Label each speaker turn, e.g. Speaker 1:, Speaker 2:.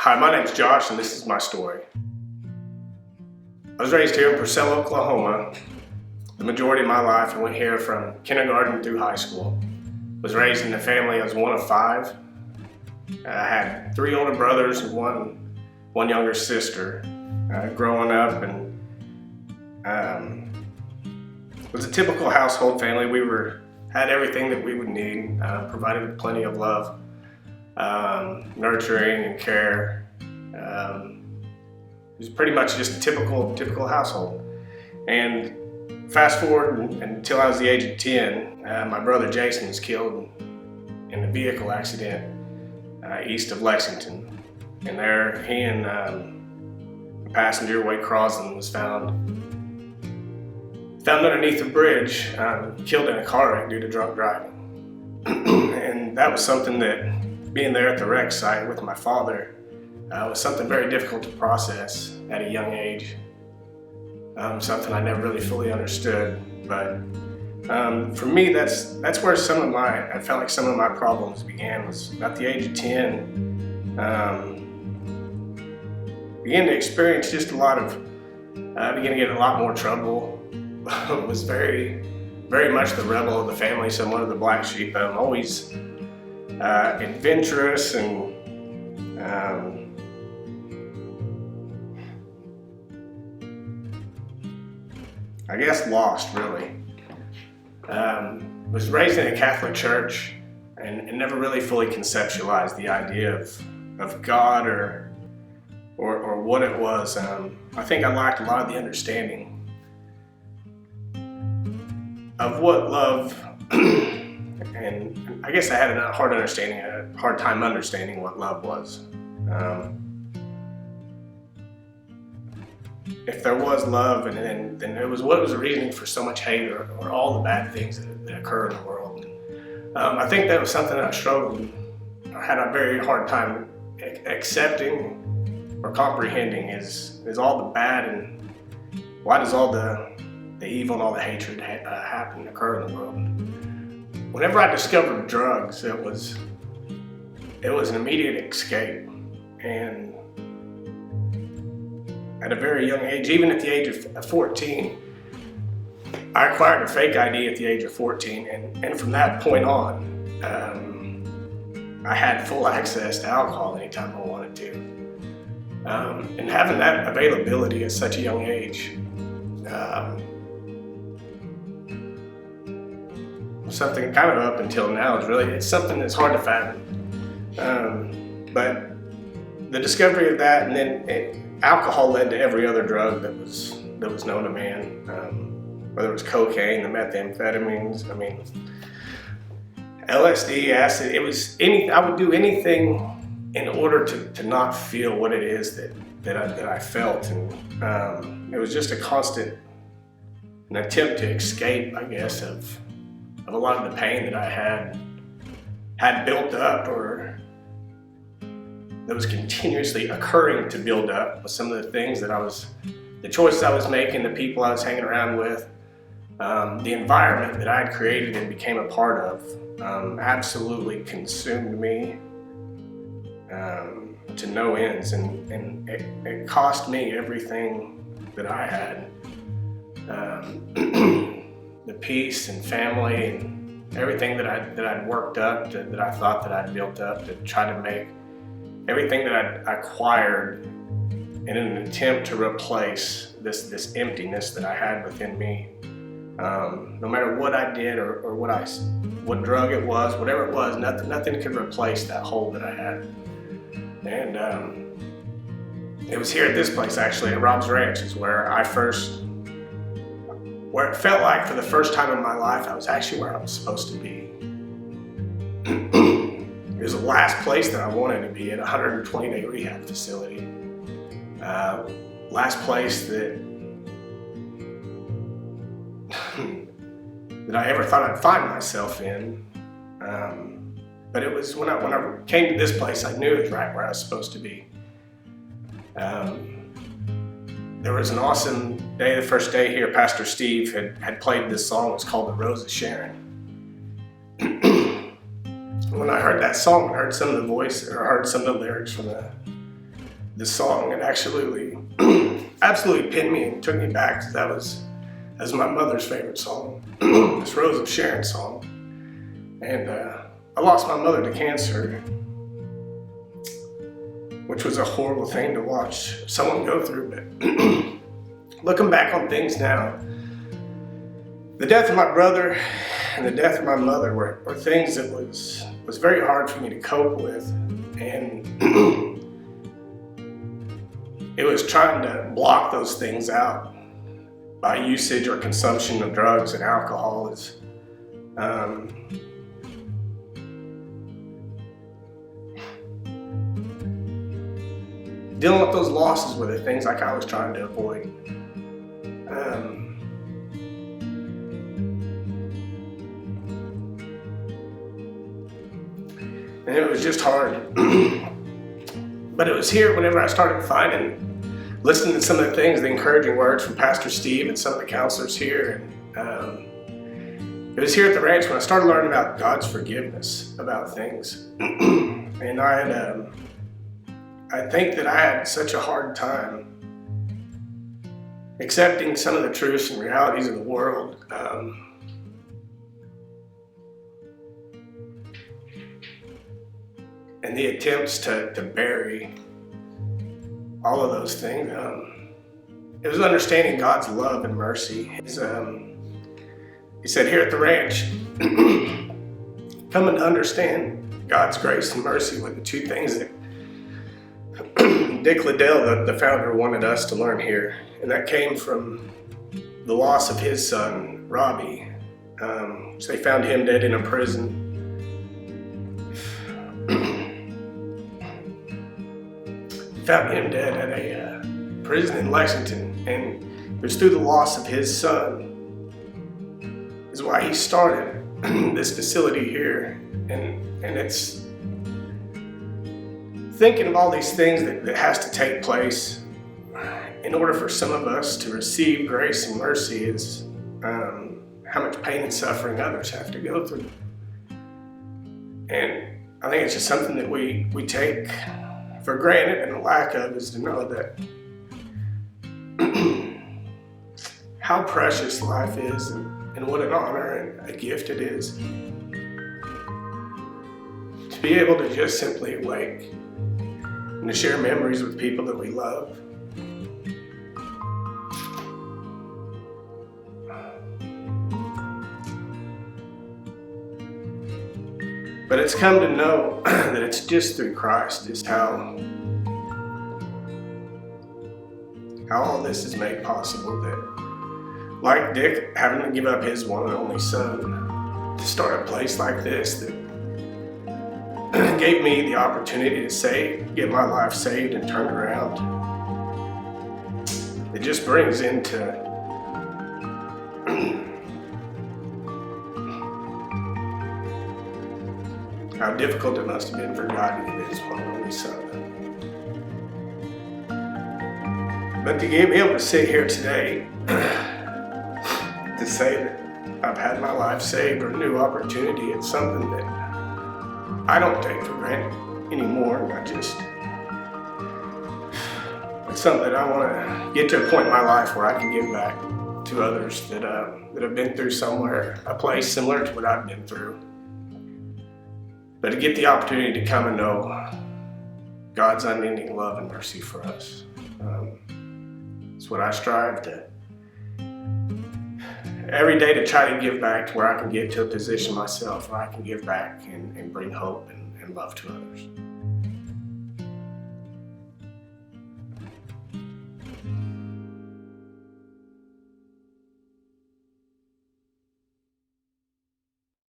Speaker 1: Hi, my name's Josh, and this is my story. I was raised here in Purcell, Oklahoma. The majority of my life I went here from kindergarten through high school. Was raised in a family as one of five. I had three older brothers and one younger sister. Growing up, and it was a typical household family. We had everything that we would need, provided plenty of love, nurturing and care. It was pretty much just a typical household. And fast forward until I was the age of 10, my brother Jason was killed in a vehicle accident east of Lexington. And there he and a passenger, Wade Crosland, was found underneath a bridge, killed in a car wreck due to drunk driving. And that was something that, being there at the wreck site with my father, was something very difficult to process at a young age. Something I never really fully understood. But for me, that's where I felt like some of my problems began. Was about the age of 10. Began to experience just began to get in a lot more trouble. Was very, very much the rebel of the family, somewhat of the black sheep. I'm always adventurous and I guess lost, really. Was raised in a Catholic church and never really fully conceptualized the idea of God or what it was. I think I lacked a lot of the understanding of what love, and I guess I had a hard time understanding what love was. If there was love, and then it was what was the reasoning for so much hate or all the bad things that occur in the world. I think that was something that I struggled or had a very hard time accepting or comprehending is all the bad, and why does all the evil and all the hatred occur in the world. Whenever I discovered drugs, it was an immediate escape. And at a very young age, even at the age of 14, I acquired a fake ID at the age of 14, and from that point on, I had full access to alcohol anytime I wanted to. And having that availability at such a young age, something kind of up until now it's something that's hard to fathom. But the discovery of that, and then alcohol led to every other drug that was known to man, whether it was cocaine, the methamphetamines, LSD, acid. I would do anything in order to not feel what it is that I felt, and it was just an attempt to escape, I guess, of a lot of the pain that I had built up, or that was continuously occurring to build up with some of the things the choices I was making, the people I was hanging around with, the environment that I had created and became a part of, absolutely consumed me to no ends, and it cost me everything that I had. The peace and family and everything that I'd worked up, that I thought that I'd built up to try to make everything that I'd acquired in an attempt to replace this emptiness that I had within me. No matter what I did or what drug it was, whatever it was, nothing could replace that hole that I had. And it was here at this place, actually, at Rob's Ranch, is where it felt like for the first time in my life, I was actually where I was supposed to be. It was the last place that I wanted to be, at a 120-day rehab facility. Last place that I ever thought I'd find myself in. But it was when I came to this place, I knew it was right where I was supposed to be. There was an awesome day, the first day here. Pastor Steve had played this song. It's called The Rose of Sharon. When I heard that song, I heard some of the voice, or heard some of the lyrics from the song, it absolutely pinned me and took me back, because that was my mother's favorite song, this Rose of Sharon song. And I lost my mother to cancer, which was a horrible thing to watch someone go through. But looking back on things now, the death of my brother and the death of my mother were things that was very hard for me to cope with. And it was trying to block those things out by usage or consumption of drugs and alcohol. Dealing with those losses were the things like I was trying to avoid. And it was just hard. But it was here whenever I started listening to some of the things, the encouraging words from Pastor Steve and some of the counselors here. And it was here at the ranch when I started learning about God's forgiveness about things. And I think that I had such a hard time accepting some of the truths and realities of the world. And the attempts to bury all of those things. It was understanding God's love and mercy. He said here at the ranch, coming to understand God's grace and mercy were the two things that Dick Liddell, the founder, wanted us to learn here. And that came from the loss of his son, Robbie. So they found him dead in a prison. Found him dead at a prison in Lexington, and it was through the loss of his son is why he started this facility here. And it's thinking of all these things that has to take place in order for some of us to receive grace and mercy is how much pain and suffering others have to go through. And I think it's just something that we take for granted, and the lack of is to know that how precious life is and what an honor and a gift it is to be able to just simply awake and to share memories with people that we love. But it's come to know that it's just through Christ is how all this is made possible. That, like Dick having to give up his one and only son to start a place like this, that gave me the opportunity to get my life saved and turned around. It just brings into how difficult it must have been for God to give his one and only son. But to be able to sit here today to say that I've had my life saved or a new opportunity, it's something that I don't take for granted anymore. It's something that I want to get to a point in my life where I can give back to others that have been through a place similar to what I've been through. But to get the opportunity to come and know God's unending love and mercy for us. It's what I strive to every day to try to give back to where I can get to a position myself where I can give back and bring hope and love to others.